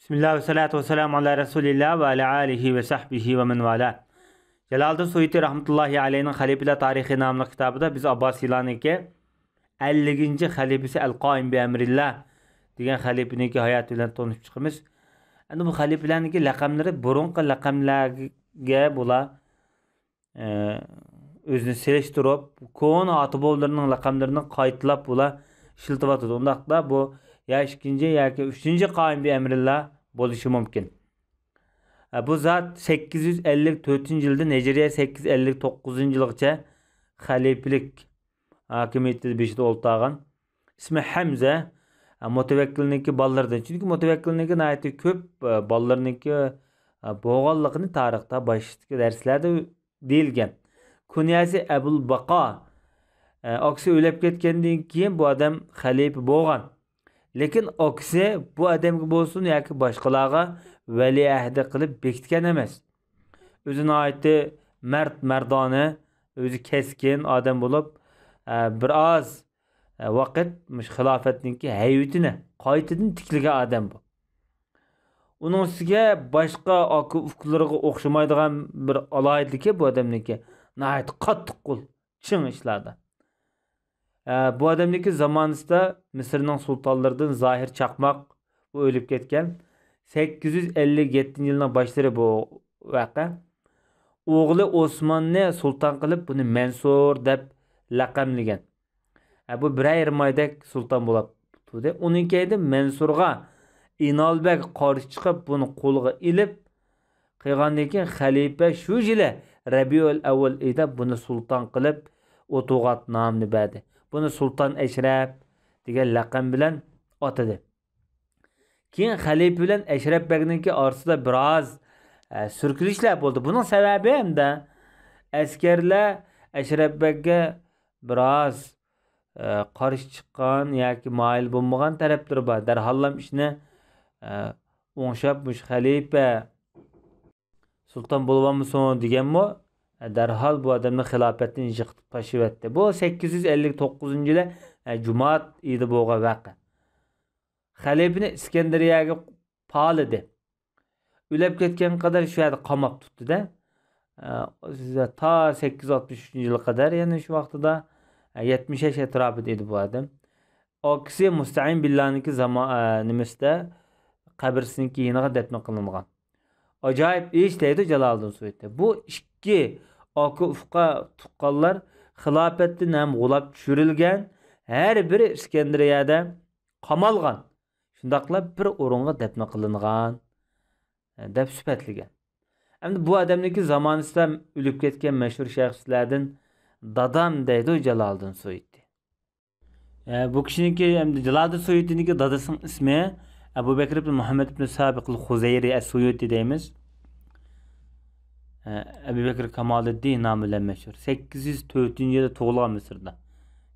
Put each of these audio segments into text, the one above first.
Bismillah ve salatu ve selamu ala Resulillah ve ala alihi ve sahbihi ve men vala. Celaleddin Suyuti rahmetullahi aleyhinin Halifeler Tarihi namlı kitabında biz Abbasilarniki 50. halifesi El-Qaim bi emrillah degan halifeniki hayatı bilan tanışıp chiqamiz. Endi bu halifelarniki laqamlari burunqi laqamlarga bular o'zini selishtirib, ko'n oti-bobolarining laqamlarini qaytlab bular ishlatyapti. Undaqda bu ya 2. yoki 3. Qaim bi emrillah bo'lishi mumkin. Bu zat 854 yilda Nijerya 859 yilgacha xalifelik hakimiyeti beshida o'ltirgan. İsmi Hamza. Mutavekkilniki ballardan. Çünkü mutavekkilniki nayati ko'p ballarniki bo'lganligini tarixda boshqa darslarda deyilgan. Kunyasi Abul Baqa. Oksi o'lib ketgandan keyin bu odam xalifa bo'lgan. Lekin oksi bu odamga bo'lsin yoki boshqalarga valiahd qilib bekitgan emas. O'zini aytdi mardona, o'zi keskin odam bo'lib, biroz vaqt mush xilofatniki hayvitini qaytadan tiklagan odam bu. Uning ustiga boshqa ufqlarga o'xshamaydigan bir aloyidligi bu odamniki. Nəhayət qattiq qo'l, chin ishlarda. Bu odamniki zamonida Misrning sultonlaridan Zohir Chaqmoq bu o'lib ketgan. 857 yilning boshlari bu vaqa. O'g'li Osmonni sulton qilib buni Mansur deb laqamlagan. Bu bir maydak sulton bo'libdi. Uning keyinda Mansurga Inalbek qarshi chiqib buni qo'lga ilib qilgandan keyin xalifa shu yili Rabiul Avval oyida buni sulton qilib O'tugat nomini berdi. Buni Sultan Ashraf degan laqam bilan atadi. Keyin xalifa bilan Ashraf Beg'ninki orasida biroz surkilishlar bo'ldi. Buning sababi hamda askarlar Ashraf Beg'ga biroz qarshi chiqqan yoki moyil bo'lmagan taraflar bor. Darhollam ishni o'ngshab mush xalifa sulton bo'lganmisan deganmi? Darhol bu odamni xilofatdan yiqitib tashlab bu 859 yili Jumat idi bo'lgan vaqa. Xalifani Iskandariyaga polidi. O'lib ketgan qadar shu yerda qamab tutdi-da. Ta 863 yilga qadar, ya'ni shu vaqtida 70 yosh atrofida edi bu odam. Oksi Musta'in billah'niki nimasida qabrsiniki yeniga dafn qilingan. Acayip ish deydi Jaloliddin Suyuti. Bu ikki oqi ufqa tuqqanlar xilofatdan ham g'ulab tushirilgan, har biri Iskandariyada qamalgan. Shundaqlab bir o'ringa dafn qilingan deb sifatlagan. Endi bu odamniki zamonida o'lib ketgan mashhur shaxslardan dadam deydi Jaloliddin Suyuti. Bu kishiniki endi Jaloliddin Suyuti'niki dadasining ismi Abu Bakr ibn Muhammad ibn Sabiq al-Khuzayri as-Suyuti deymiz. Abu Bakr Kamoliddin nomi bilan mashhur. 804 yilda tug'ilgan Misrda.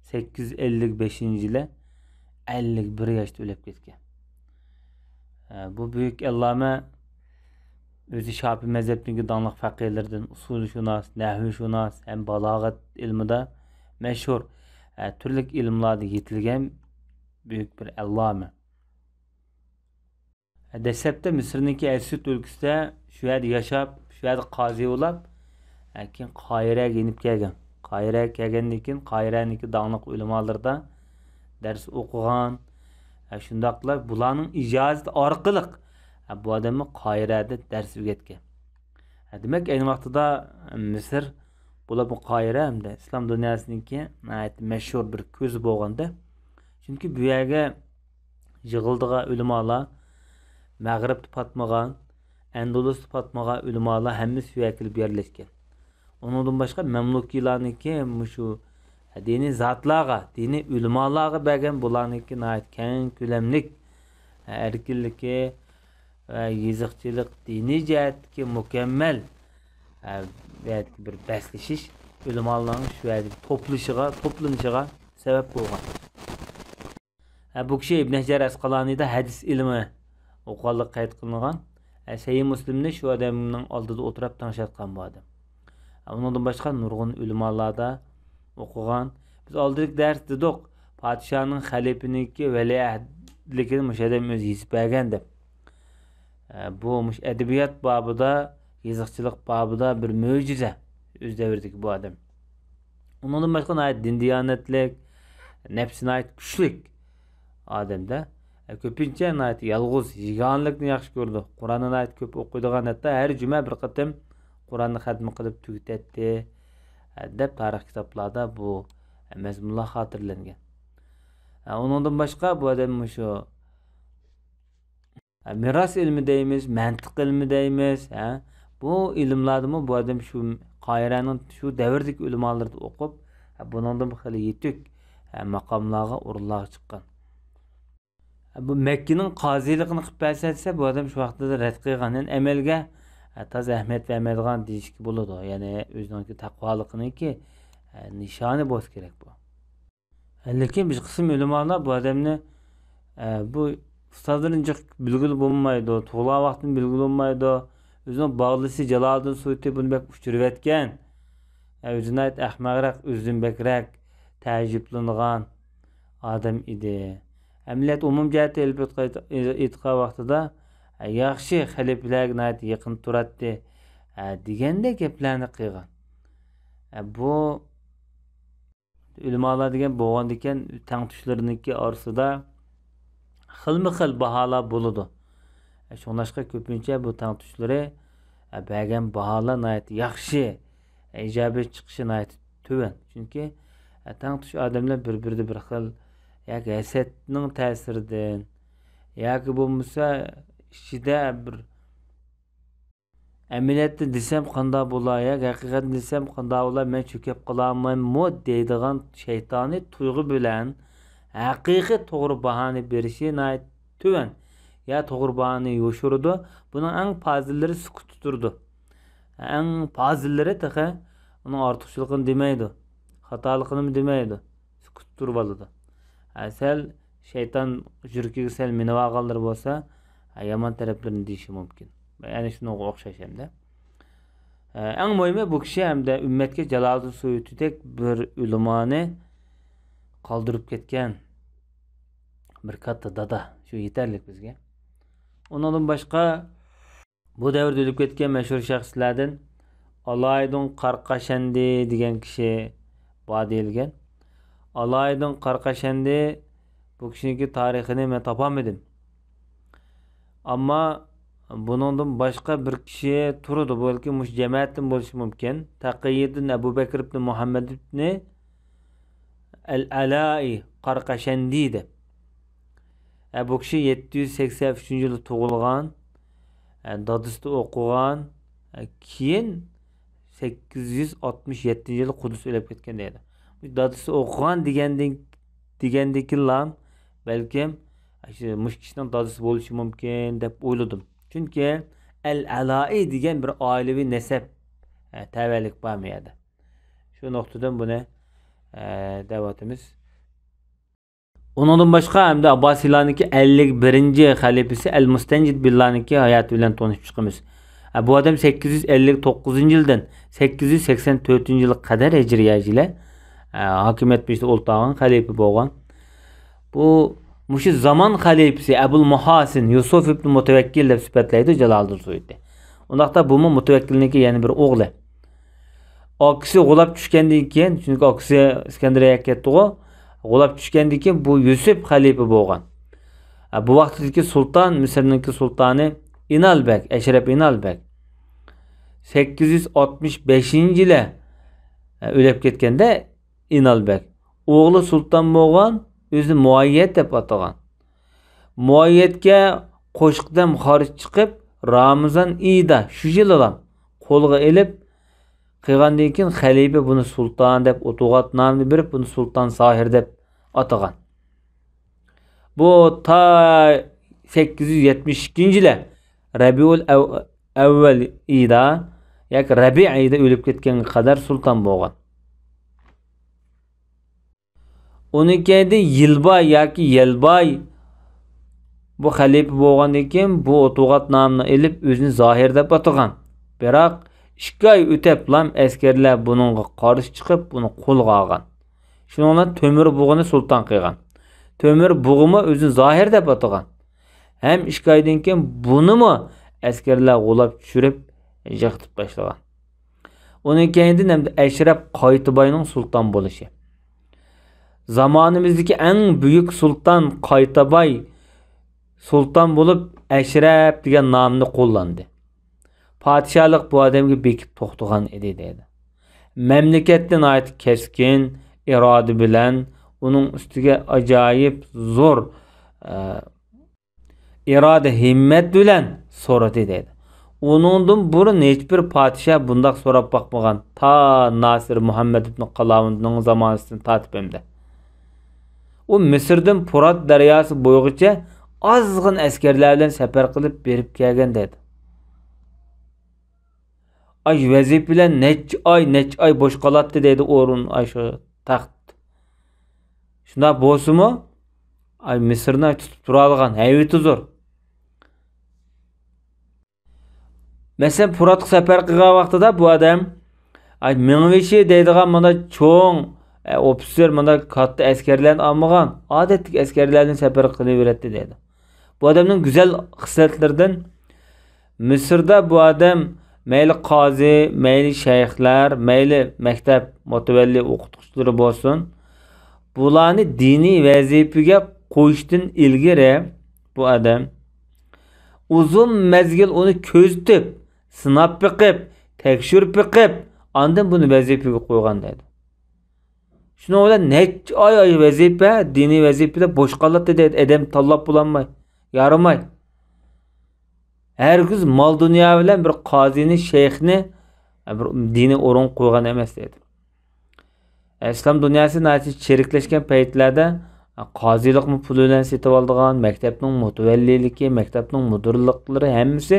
855 yili 51 yoshda o'lib ketgan. Bu buyuk alloma o'zi Shafiy mazhabining donliq faqihlardan, usulshunos, nahvshunos ham balog'at ilmida mashhur, turli ilmlarda yetilgan buyuk bir alloma. Dastlabda Misrniki Asud o'lkasida shu yerda yashab, shu yerda qozi bo'lib, keyin Qohiraga yenib kelgan. Qohiraga kelgandan keyin Qohiraniki donliq ulamolarda dars o'qigan. Shundaqlar bularning ijozati orqali bu odamni Qohirada dars o'rgatgan. Demak, ayni vaqtida Misr bo'lib Qohira hamda islom dunyosiniki mashhur bir ko'zi bo'lganda. Chunki bu yerga yig'ildigan ulamolar Mag'ribda patmagan, Andalusda patmagan ulamolar hammasi shu yerga kelib yerlashgan. Undan boshqa mamlukiylarniki shu diniy zotlarga, diniy ulamolarga bergan bularniki keng ko'lamlik erkinligi va yiziqchilik diniy jihatga mukammal bir baslashish ulamolarning shu yerga to'planishiga sabab bo'lgan. Bu kishi Ibn Hajar Asqaloniyda hadis ilmi o'qolliq qayd qilingan. Sahih Muslimni shu odamning oldida o'tirib tanishayotgan bu odam. Undan boshqa nurg'un ulamolarda o'qigan. Biz oldingi dars dedik, podshohning xalifaniki valiahdligini mush odam o'zi yetib bergan deb. Bu edebiyat babıda, yazıqçılık babıda bir möcüze öz devirdeki bu adam. Ondan başka ait din diyanetlik, nefsine ait güçlük adamda. Köpünçe ait yalğız, yiganlıkni yaxşı gördü. Kur'an'ın ait köp okuyduğun hatta her cüme bir kıtım Kur'an'ı hatmi kılıp tüketetti. Dep tarih kitaplarda bu mezmunlar hatırlangan. Ondan başka bu adam şu miras ilmi deymiz, mantık ilmi deymiz. Bu ilimlerde mi bu adam şu Kahire'nin şu devirdik ulamalarını okup bundan bir xili yetuk makamlarga urlar çıkan. Bu Mekke'nin qaziligini qilib bersa bu adam şu vaqtida rad qilgandan amalga taz ahmet vermedigan deyishki bo'ladi. Ya'ni o'zining taqvoligini nishoni bo'lish kerak bu. Lekin bir qism ulamolar bu odamni bu ustadlarınca bilgili bo'lmaydi, to'g'ri vaqtini bilgili bo'lmaydi. O'zining bog'lisi Jaloliddin Suyuti buni bek uchirib etgan. O'zini ayt ahmaqroq, o'zidan bekroq ta'jiblangan odam edi. Millet umum cəhətdə etiqa vaqtida yaxşı xəlifələrə yaqın turadi degəndə gaplarni qilgan. Bu ulamolar degan bo'lgan ekan, tangtushlariniki orasida xilma-xil baholar bo'ladi. Shunlashqa ko'pincha bu tangtushlari bergan baholar yaxshi, ijobiy chiqishi tuvan. Chunki tangtush odamlar bir-birida bir xil yoki hasadning ta'siridan yoki bo'lmasa ichida bir amaliyotda desam qanday bo'lar yoki haqiqatni desam qanday bo'lar, men cho'kib qolamanmi deydigan shaytoniy tuyg'u bilan haqiqiy to'g'ri bahoni berishi tuvan. Ya to'g'ri bahoni yo'shirdi. Buning eng fazillari sukut tuturdi. Eng fazillari taqa uning ortiqchiligini demaydi, xatoligini demaydi, sukut turib oladi. Sel şeytan jürkiga sel minib olganlar bo'lsa, yomon taraflarini deyishi mumkin. Ya'ni shunga o'xshash hamda. Eng muhimi bu kishi hamda ummatga Jaloliddin Suyutidek bir ulamoni qoldirib ketgan bir katta dada. Shu yetarli bizga. Ondan boshqa bu davrda o'lib ketgan mashhur shaxslardan Alaydin Qarqashandi degan kishi bor deyilgan. Alaydin Qarqashandi bu kishiniki tarixini men topamadim. Ammo buningdan boshqa bir kishi turdi, balki mush jamoatdan bo'lishi mumkin. Taqiyiddin Abu Bakr ibn Muhammad ibn al-Alai Qarqashandi deb. Bu kishi 783-yilda tug'ilgan, dadisida o'qigan, keyin 867-yilda Qudus o'lib ketgan deydi. Dadisi o'qigan degandikilar balkim mush kishining dadisi bo'lishi mumkin deb o'yladim. Chunki al-Alai degan bir oilaviy nasab tavallik bo'lmaydi. Shu nuqtadan buni davatimiz. Ondan başqa hamda Abbasiylarniki 51-xalifasi Al-Mustanjid billah'niki hayoti bilan tanishib chiqamiz. Bu odam 859-yildan 884-yilga qadar hijriyachilar hakimiyet bir o'ltag'an xalifa bo'lgan. Bu mushu zaman xalifasi Abul Muhasin Yusuf ibn Mutawakkil deb sifatlaydi Jaloliddin Suyuti. Undaqda bu Mutawakkilniki yana bir o'g'li. Akisi g'ulab tushgandan keyin, chunki akisi Iskandariyaga ketdi-ku, g'ulab tushgandan keyin bu Yusuf xalifa bo'lgan. Bu vaqtdagi sulton, Misrniki sultoni Inalbek, Ashraf Inalbek 865-yilda o'lib ketganda Inalbek o'g'li sulton bo'lgan, o'zi Muayyad deb atagan. Muayyadga qo'shiqdan xorij chiqib, Ramazon oyida shu yilda qo'lga elib qilgandan keyin xalifa buni sulton deb o'tug'at nomini berib, buni sulton Sohir deb atagan. Bu ta 872-yilda Rabiul Avval oyida yoki Rabi oyida o'lib ketganga qadar sulton bo'lgan. 12-da Yilboy yoki Yelboy bu xalifa bo'lgandan keyin bu o'tug'at nomini elib o'zini Zohir deb atagan. Biroq 2 oy o'tib lam askarlar buningga qarshi chiqib, buni qo'lga olgan. Shuningdek Temir bug'ini sulton qilgan. Temir bug'imi o'zini Zohir deb atagan. Hem 2 oydan keyin bunimi askarlar g'ulab tushirib yiqitib tashlagan. Onun keyin ham Ashraf Qaytiboyning sulton bo'lishi. Zamonimizdagi eng buyuk sulton Qaytiboy sulton bo'lib Ashraf degan nomni qo'llandi. Podshohlik bu odamga bekib to'xtagan edi deydi. Mamlakatdan ayt keskin iroda bilan uning ustiga ajoyib zo'r iroda himmat bilan so'radi deydi. Onundan burun hiçbir podshoh bundoq so'rab boqmagan. Ta Nasir Muhammad ibn Qalavunning zamonasidan tatib emdi. O Misrdan Furat daryosi bo'yicha ozg'in askarlar bilan safar qilib berib kelgan dedi. Ay vazif bilan nech ay bo'sh qolatdi dedi o'rin shu taxt. Shunda bo'lsa-mu ay Misrni tutib tura olgan haybati zo'r. Mesela Furat safar qilgan vaqtida bu odam ay Mingvishi deydigan mana cho'ng ofitser mana katta askarlarni olmagan, odatdagi askarlarni safar qilaveradi dedi. Bu odamning go'zal xislatlaridan Misrda bu odam mayli qozi, mayli shayxlar, mayli maktab mutavalli o'qituvchilari bo'lsin, bularni diniy vazifaga qo'yishdan ilgari bu odam uzun mezgil onu ko'zitib, sinab biqib, tekshirib biqib, ondan buni vazifaga qo'ygan dedi. Shuni bilan nech oy vazifa, diniy vazifada bo'sh qoladi dedi, adam tanlab bulanmay, yaramay. Herkes mal dünya bilan bir qozini, shayxni bir dini o'rin qo'ygan emas dedi. İslam dünyası nachi cheriklashgan paytlarda qozilikni pul bilan setib oldigan, maktabning mutavalliligi, maktabning mudirliklari hammasi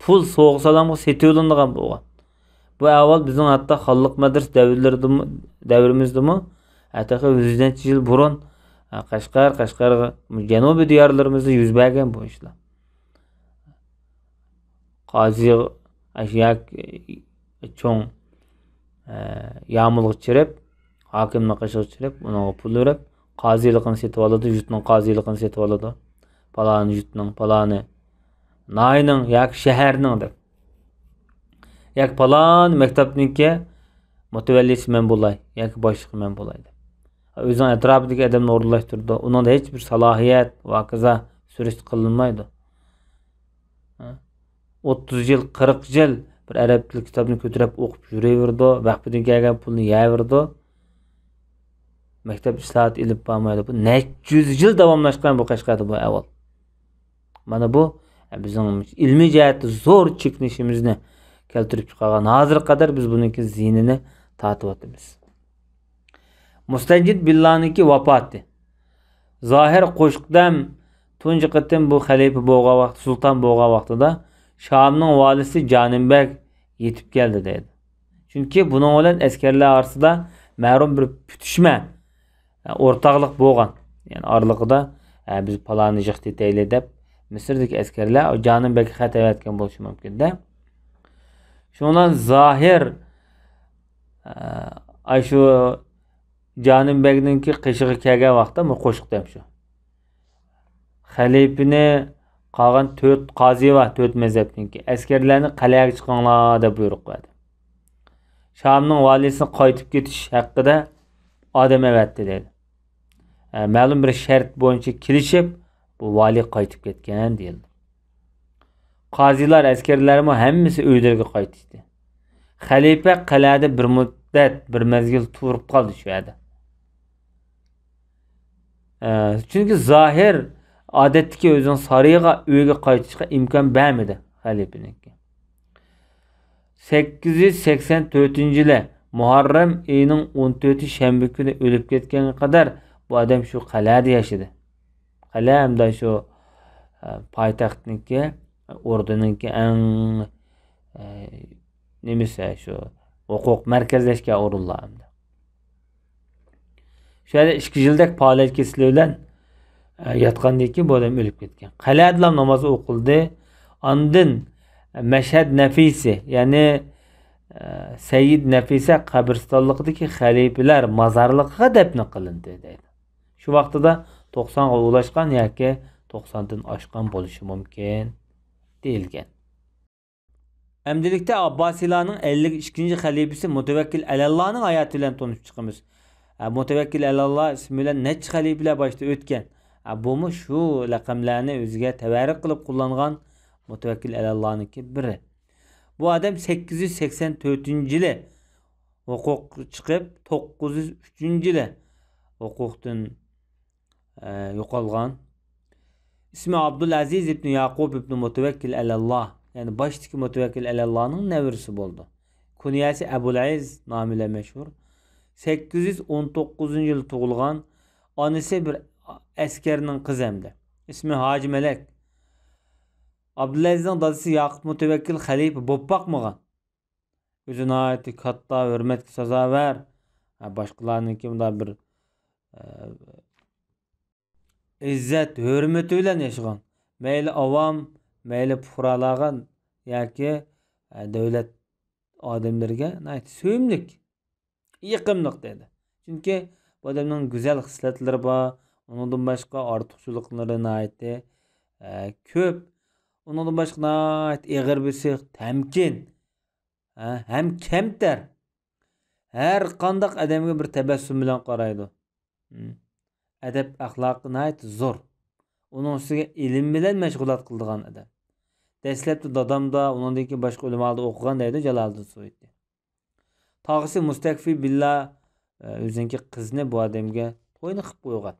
pul so'g' salamga setib olingan bo'lgan. Bu avval bizning hatto xalq madras davrimizda hatta 100 yil burun Qashqar janubiy diyorlarimizda yuz bergan bu ishlar. Qozi ashyak cho'ng yağmurluq çirib, hakimni qishig'i chirib, uni pul berib, qoziligini setib oladi, yurtning qoziligini setib oladi. Palani yurtning, palani nayning yoki shaharning deb. Yoki palan maktabniki mutavallisi men bo'lay, yoki boshlig'i men bo'lay deb. O'zining atrofidagi odamni o'rinlashtirdi. Uningda hech bir salohiyat va kaza surish qilinmaydi. 30 yil, 40 yil bir arab tili kitobini ko'tarib o'qib yuraverdi, vaqtidan kelgan pulni yeyaverdi. Maktab islohot ilib bo'lmaydi. Bu necha yuz yil davomlashgan bu Qashqarda bu avval. Mana bu bizning ilmiy jihatda zo'r chekinishimizni keltirib chiqargan. Hozir qadar biz buningki zinini tatib o'tamiz. Mustajid Billahninki vafoti. Zohir qo'shiqdan tunji qatim bu xalifa bo'lgan vaqt, sulton bo'lgan vaqtida Şamning valisi Canibek yetib keldi dedi. Chunki buning bilan askarlar orasida ma'lum bir putishma, o'rtoqlik bo'lgan. Ya'ni oraliqida biz palonni jiqt etaylik deb Misrdagi askarlar Canibekga xat aytgan bo'lishi mumkin-da. Shundan zohir shu Canibekninki qishig'i kelgan vaqtda bu qo'shiq deb shu. Xalifani qolgan 4 qozi va 4 mazhabniki askarlarni qal'aga chiqinglar deb buyruq berdi. Shamning valisini qaytib ketish haqida odam avatdi dedi. Ma'lum bir shart bo'yicha kelishib bu vali qaytib ketgan deyildi. Qozilar askarlarmi hammasi uylariga qaytdi. Xalifa qal'ada bir muddat, bir mezgil turib qoldi shu yerda. Chunki zohir odatdagi o'zining sarayga uyga qaytishga imkon bermadi xalifaninki. 884-yili Muharram oyining 14 shanba kuni o'lib ketganga qadar bu odam shu qal'ada yashadi. Qal'a hamda shu poytaxtniki, ordininki eng nimasi shu huquq markazlashgan o'rinlar hamda. Shu yerda 2 yildak faoliyat kesili bilan yatqandan keyin bu odam o'lib ketgan. Qal'ada namoz o'qildi. Ondan Mashhad Nafisi, ya'ni Sayyid Nafisa qabristonligidagi xalifalar mozorligiga dafn qilindi deydi. Shu vaqtida 90 ga ulashgan yoki 90 dan oshgan bo'lishi mumkin. deyilgan. Emdilikte Abbasilarning 52. xalifasi Mutawakkil Alallohning hayoti bilan tanishib chiqamiz. Mutawakkil Alalloh ismi bilan necha xalifalar boshda o'tgan. Bu shu laqamlarni o'ziga tavarruk qilib qo'llangan Mutawakkil Alallohniki biri. Bu adam 884-yili huquq chiqib 903-yili huquqdan yo'qolgan. İsmi Abdülaziz ibn Yaqub ibn Mutawakkil Alalloh. Yani baştaki Mutawakkil Alallohning nevirisi bo'ldi. Kunyasi Abul-Aziz nomiyle meşhur. 819 yıl tug'ilgan. Onasi bir askarning qizi hamda. İsmi Hacı Melek. Abdülazizning dadasi Yaqub Mutawakkil xalifa bo'lib boqmagan. O'zini aytdi katta hurmatga sazovar. Boshqalarniki bunda bir izzat hurmati bilan yashagan. Mayli avam, mayli fuqarolarga yoki davlat odamlarga suyimlik, yiqimliq dedi. Chunki bu odamning go'zal xislatlari bor, undan boshqa ortiqchiliklari ko'p. Undan boshqa ig'ir bisiq, tamkin, ham kamtar. Har qanday odamga bir tabassum bilan qaraydi. Adab axloqi zo'r. Onun üstüge ilim bilen meşgulat kıldıgan adam. Dastlabda dadamda, onundaki başka ulemalda okugan deydi Jaloliddin Suyuti. Tağısı Mustakfi billah özünki kızını bu adamga to'yni qilib qo'ygan.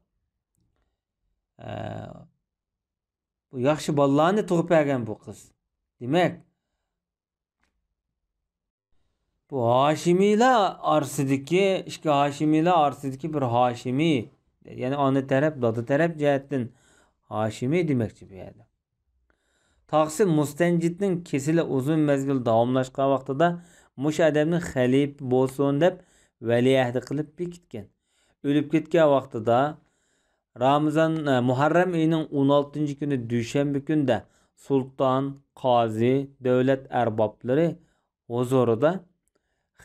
Bu yaxshi bolalarni tug'ib bergan bu qiz. Demak, bu Hashimiylar orasidagi, ikki Hashimiylar orasidagi bir Hashimi, yani ona taraf, dada taraf jihatdan Hashimi demekçi bir yerde. Taqsim Mustanjidning kesili uzun mezgil davomlashgan vaqtida mush adamni xalif bo'lsin deb valiahd qilib bekitgan. O'lib ketgan vaqtida Ramazon Muharram oyining 16-kuni dushanba kunda sulton, qozi, davlat arboblari huzurida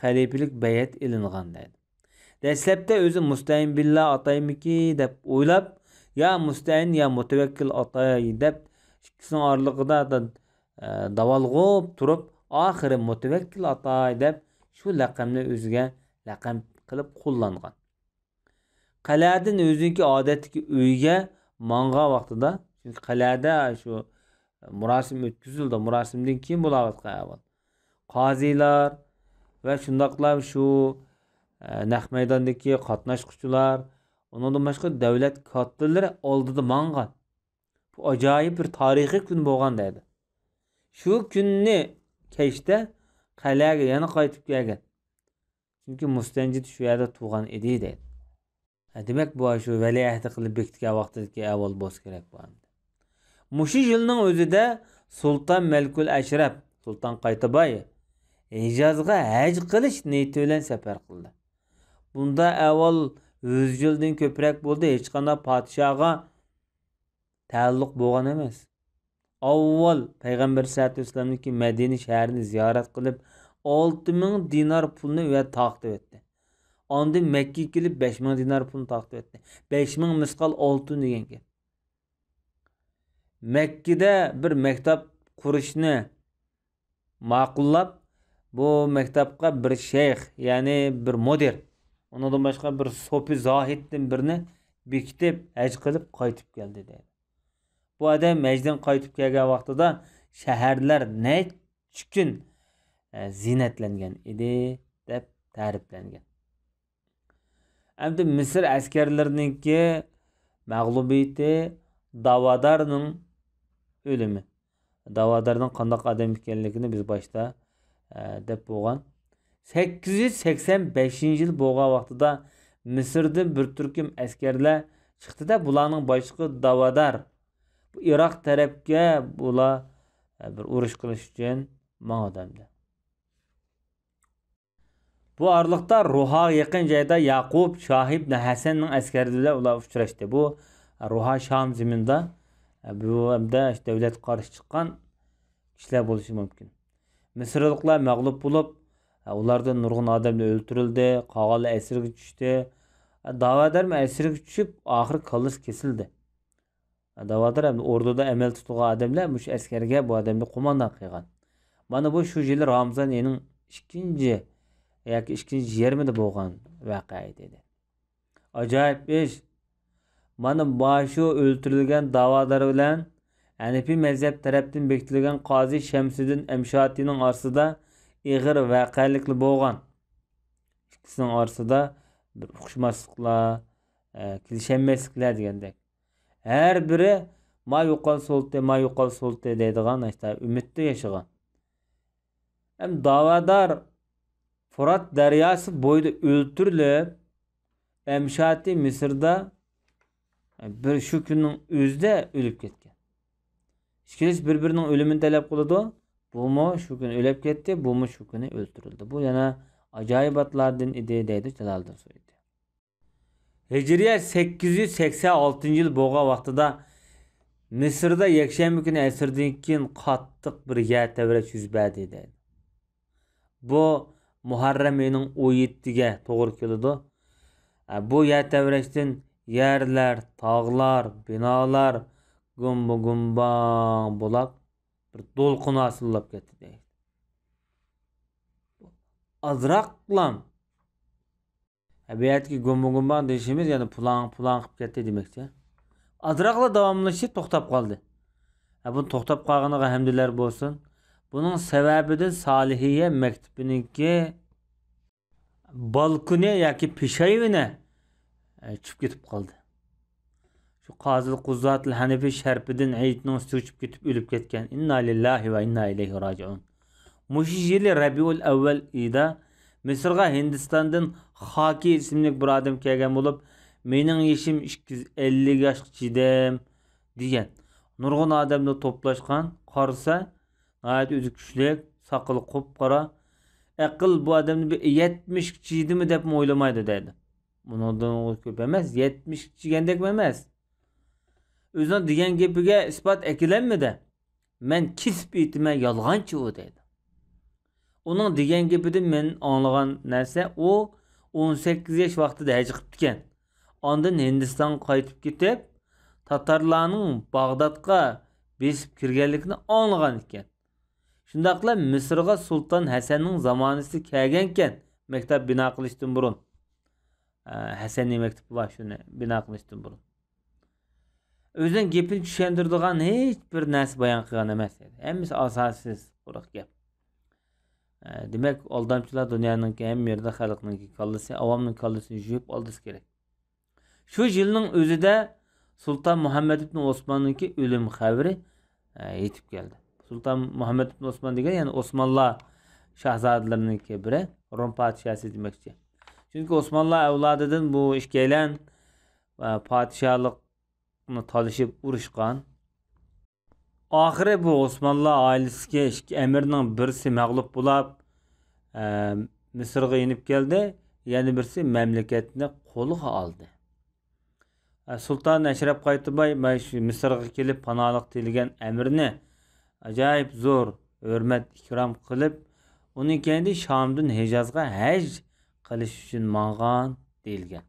xalifalik bayat ilingan dedi. Dastlabda o'zi Mustayin billah ataymiki deb o'ylab, ya Mustayin ya Mutawakkil atay deb ikkisining oralig'ida davolg'ib turib, oxiri Mutawakkil atay deb shu laqamni o'ziga laqam qilib qo'llangan. Qal'adan o'ziniki odatdagi uyga manga vaqtida, chunki qal'ada shu murosim o'tkazildi. Murosimdan keyin bo'layotgan avval qozilar va shundoqlar shu naq maydondagi qatnashuvchilar, ondan boshqa davlat kattalari oldida mangan. Bu ajoyib bir tarixiy kun bo'lgan dedi. Shu kunni kechda qal'aga yana qaytib kelgan. Chunki Mustanjid shu yerda tug'an edi dedi. Demak bu shu valiahd qilib bekitgan vaqtdagi avval bo'lsa kerak bu. Mushi yilning o'zida Sultan Malkul Ashraf, Sultan Qaytaboy Hijozga haj qilish niyati bilan safar qildi. Bunda avval 100 yildan ko'proq bo'ldi, hech qanday podshohga ta'alluq bo'lgan emas. Avval Payg'ambar sollallohu alayhi vasallamniki Madina shahrini ziyorat qilib 6000 dinar pulni va taqdim etdi. Ondan Makka kelib 5000 dinar pulni taqdim etdi. 5000 misqal oltin degan gap. Makkada bir maktab qurishni ma'qullab, bu maktabga bir shayx, ya'ni bir mudir, ondan boshqa bir so'pi zohiddan birini bekitib haj qilib qaytib keldi dedi. Bu adam hajdan qaytib kelgan vaqtida shaharlar necha kun zinatlangan edi deb ta'riflangan. Endi Misr askarlariningki mag'lubiyati, Davodarning o'limi. Davodarning qanday odam ekanligini biz boshda deb bo'lgan. 885-yil bo'lgan vaqtida Misrdan bir turkum askarlar chiqdi-da, bularning boshqa Davodar bu Iroq tarafga bular bir urush qilish uchun ma'odamdi. Bu oraliqda Ruha yaqin joyda Yaqub Shoh ibn Hasanning askarlari ular uchrashdi. Bu Ruha Sham zaminda bu hamda davlat qarshi chiqqan kishilar bo'lishi mumkin. Misrliklar mag'lub bo'lib, ulardan nurg'un odamlar o'ldirildi, qolganlar asirga tushdi. Davodar asirga tushib, oxiri kallasi kesildi. Davadır hem orduda emel tutulan adamlar bu askerge bu adamni qo'mondan qilgan. Mana bu shu yili Ramazon oyining 2 yoki 2-yarmida bo'lgan voqea edi. Ajoyib ish. Mana shu o'ltirilgan da'vodor bilan Hanifi mazhab tarafdan bekitilgan qozi Shamsiddin Amshatining orasida ig'ir voqealiklar bo'lgan. İkisining orasida bir uqishmasliklar, kelishilmasliklar degandek. Her biri ma yo'qol so'lti deydigan işte umidda yashagan. Hem da'vodor Fırat daryosi bo'yida o'ltirilib, Amshati Misrda bir shu kunning o'zida o'lib ketgan. İkkalasi bir-birining o'limini talab qiladi. Bumi shu kun o'lib ketdi, bumi shu kuni o'ltirildi. Bu yana ajoyibotlardan edi deydi Jaloliddin Suyuti. Hijriya 886-yil bo'lgan vaqtida Misrda yakshanba kuni asrdan keyin qattiq bir yer tavrash yuz berdi deydi. Bu Muharram oyining 17-ga to'g'ri keladi. Bu yer tavrashdan yerlar, tog'lar, binolar gumba bo'lib bir to'lqin asillab ketdi deydi. Azraqlam bu yerdagi gumba deyishimiz yani pulang qilib ketdi demakchi. Azraqla davomlashib to'xtab qoldi. Bu to'xtab qolganiga hamdlar bo'lsin. Bunun sebebidir Salihiye mektubiniki balkoni yoki peshayvine tushib ketib qoldi. Şu Qazil Quzzatl Hanifi sharpidan aytning ustiga tushib ketib o'lib ketgan. Inna lillahi va inna ilayhi rajiun. Mush yili Rabiul Avval ida Misrga Hindistondan Haki ismli bir odam kelgan bo'lib, mening yoshim 250 yoshga chidim degan. Nurg'un odamni to'plashgan, qarsa gayet özü kuchli, saqili qop-qora. Aql bu odamni 70 chidimi deb o'ylamaydi deydi. Bundan ko'p emas, 70 chigandek emas. O'zining degan gapiga isbot akilanmidi? Men kisb etime yolg'onchi u deydi. Uning degan gapidan men anglagan narsa u 18 yosh vaqtida haj qilib ekan. Ondan Hindiston qaytib ketib, Tatarlarning Bag'dodga besib kirganligini anglagan ekan. Shundaqla Misrga Sultan Hasanning zamonasida kelgan ekan, maktab bino qilishdan burun. Hasaniy maktabi var shuni bino qilishdan burun. O'zining gapini tushuntiradigan hech bir narsa bayon qilgan emas edi. Hammasi asossiz quruq gap. Demak, aldamchilar dunyoning ham yerda xalqning kallasi, avomning kallasini yuvib oldish kerak. Shu yilning o'zida Sultan Muhammad ibn Osmonning o'lim xabari yetib keldi. Sultan Muhammad ibn Osman degan yani Osmanlı şahzadalarining biri, Rum podshosi demakchi. Chunki Osmanlı avlodidan bu ikkalan podshohlikni talishib urushgan. Oxiri bu Osmanlı oilasiga ikki amirning birisi mag'lub bo'lib, Misrga inib keldi, yana birisi mamlakatni qo'liga oldi. Sultan Ashraf Qaytibay Misrga kelib panohlik tilagan amirni acayip zor hürmet ikram qilib, uning kendi Şam'dan Hijazga haj qilish uchun mang'an deyilgan.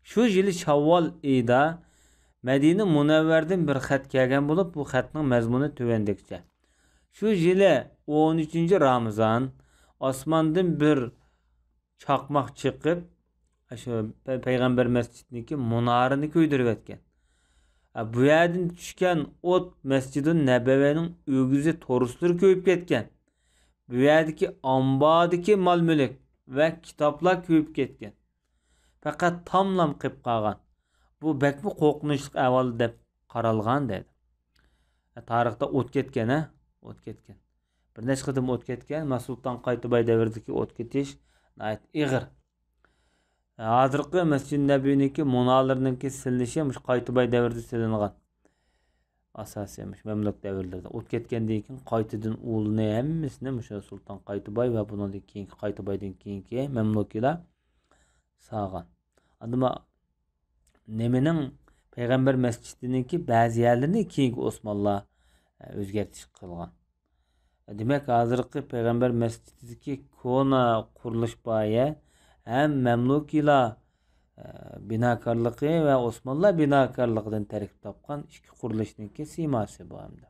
Shu yili Shavvol oyida Madina Munavvardan bir xat kelgan bo'lib, bu xatning mazmuni tuvandekcha. Shu yili 13-Ramazon osmondan bir chaqmoq chiqib, shu payg'ambar masjidniki munorini kuydirib o'tgan. Bu yerdan tushgan o't Masjidun Nabaviyning o'gizi to'rislar ko'yib ketgan. Bu yerdagi ombodagi mol-mulk va kitoblar ko'yib ketgan. Faqat tomlam qilib qolgan. Bu bakmi qo'rqinchli ahvol deb qaralgan dedi. Tarixda o't ketgan, o't ketgan. Bir necha qatim o't ketgan. Sulton Qaytibay davridagi o't ketish nayt ig'ir. Hozirgi Masjid Nabiyniki munolarniki silinishi mush Qaytibay davrida silingan. Asosiymiş mamluk davrlarda. O't ketgandan keyin qaytadan o'g'lini hammasini mush Sulton Qaytibay va bundan keyingi Qaytibaydan keyingi mamluklar sog'gan. Adama nemening payg'ambar masjidiniki ba'zi yerlarini keyingi Osmonlar o'zgartish qilgan. Demak, hozirgi payg'ambar masjididagi kona qurilish boya hem memluklar binokorligi va Osmonlar binokorligidan tarkib topgan ikki qurilishninki siymasi bu hamda.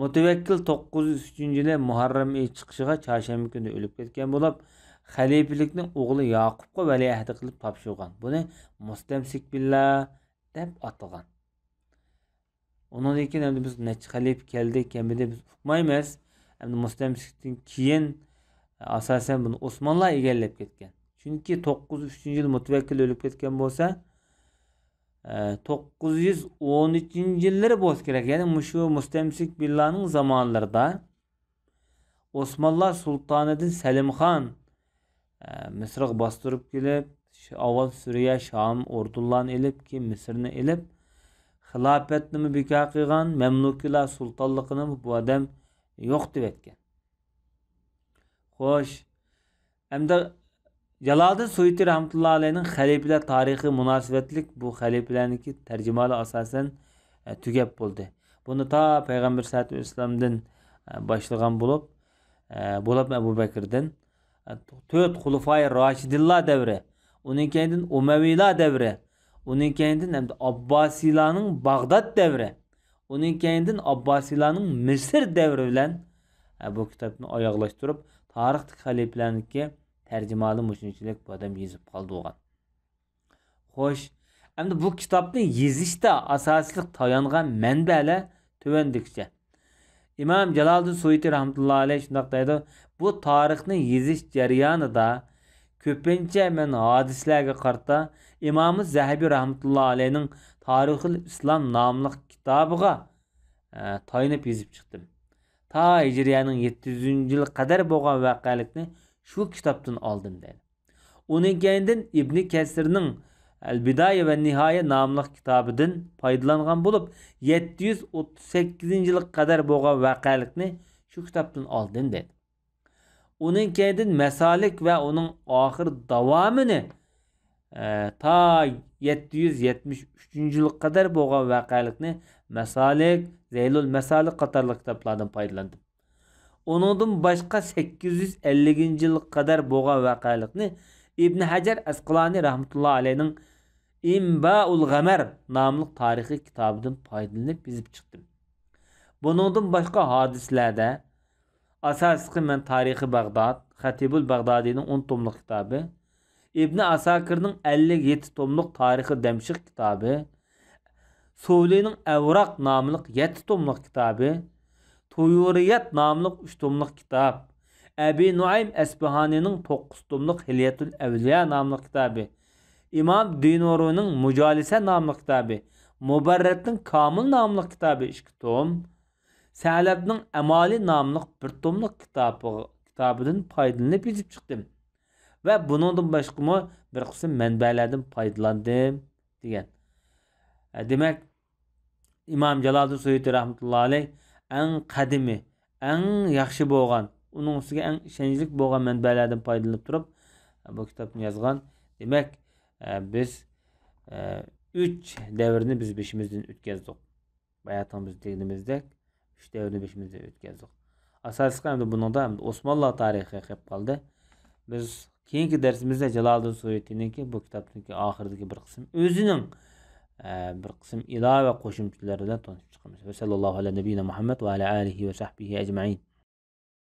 Mutawakkil 903-yili Muharram oyi chiqishiga chorshanba kuni o'lib ketgan bo'lib, xalifalikni o'g'li Yaqubga valiahd qilib topshirgan. Buni Mustamsik billah deb atagan. Ondan keyin endi biz necha xalifa keldi ekanmidi biz uqmaymiz. Endi Mustamsikdan keyin asosan buni Osmonlar egallab ketgan. Chunki 903-yil Mutawakkil o'lib ketgan bo'lsa, 913-yillari bo'lsa kerak. Ya'ni shu Mustamsik billahning zamonlarida Osmonlar sultonidan Salimxon Misrga bostirib kelib, avval Suriya, Sham ordularini elib, keyin Misrni elib, xilofatni bekor qilgan, Mamluklar sultonligini bu odam yo'q deb aytgan. Xo'sh, hamda Jaloliddin Suyuti rahmatullohi alayhining xalifalar tarixi munosabatlik bu xalifalarniki tarjimali asosan tugab bo'ldi. Buni ta payg'ambar sallallohu alayhi vasallamdan boshlagan bo'lib Abu Bakrdan 4 xulafoi Rashidillar davri, uning keyin Umaviylar davri, uning keyin hamda Abbosiylarning Bag'dod davri, uning keyin Abbosiylarning Misr davri bilan bu kitobni oyoqlashtirib, tarixdagi xalifalarniki tarjimali mushunchilik bu odam yezib qoldi o'g'an. Xo'sh, endi bu kitobni yezishda asosli tayangan manbalar tuvandikcha. İmam Jaloliddin Suyuti rahmatullohi alayhi shunday deydi, bu tarixni yezish jarayonida ko'pincha men hodisalarga qarata Imom Zahabi rahmatullohi alayhining Tarixul Islom nomli kitobiga tayanib yezib chiqdim. Ta Hijriyaning 700-yil qadar bo'lgan voqealikni shu kitobdan oldim dedi. Uning keyin İbn Kasirning Al-Bidaya ve Nihoya nomli kitobidan foydalangan bo'lib, 738-yil qadar bo'lgan voqealikni shu kitobdan oldim dedi. Uning keyin Masalik va uning oxir davomini ta 773-yil qadar bo'lgan voqealikni Masalik, Zeylul Masalik qatorli kitoblardan foydalandim. Onundan başqa 850-yil qadar bo'lgan voqealikni İbn Hajar Asqalani rahmatullohi alayhining İmbaul Ghamar nomli tarixiy kitobidan foydalanib yozib chiqdim. Buningdan boshqa hodisalarda asosiy men Tarixi Bag'dod, Xatibul Bag'dodiyning 10 tomlik kitobi, İbn Asakirning 57 tomlik Tarixi Damashq kitobi, Suvlining Avraq nomli 7 tomlik kitobi, Tuyuriyat nomli 3 tomlik kitob, Abi Nuaym Asbahanining 9 tomlik Hilyatul Avliya nomli kitobi, İmam Dinurining Mujalisa nomli kitobi, Mubarratning Kamil nomli kitobi 2 tom, Sa'labning Amali nomli 1 tomlik kitobidan foydalanib yozib chiqdim. Va buningdan boshqa bir qism manbalardan foydalandim degan. Demak, İmam Jaloliddin Suyuti rahmatullohi alayhi eng qadimi, eng yaxshi bo'lgan, uning ustiga eng ishonchli bo'lgan manbalardan foydalanib turib bu kitobni yozgan. Demak, biz 3 davrni biz beshimizdan o'tkazdik. Bayatdan biz deganimizdek 3 davrni beshimizdan o'tkazdik. Asosiy ham buningda ham Osmonlar tarixi qolib qoldi. Biz keyingi darsimizda Jaloliddin Suyutininki bu kitobniki oxiridagi bir qism o'zining bir qism ilova qo'shimchalaridan tanishib chiqamiz. Va sallallohu alayhi va nabiyina Muhammad va ala alihi va sahbihi ajma'in.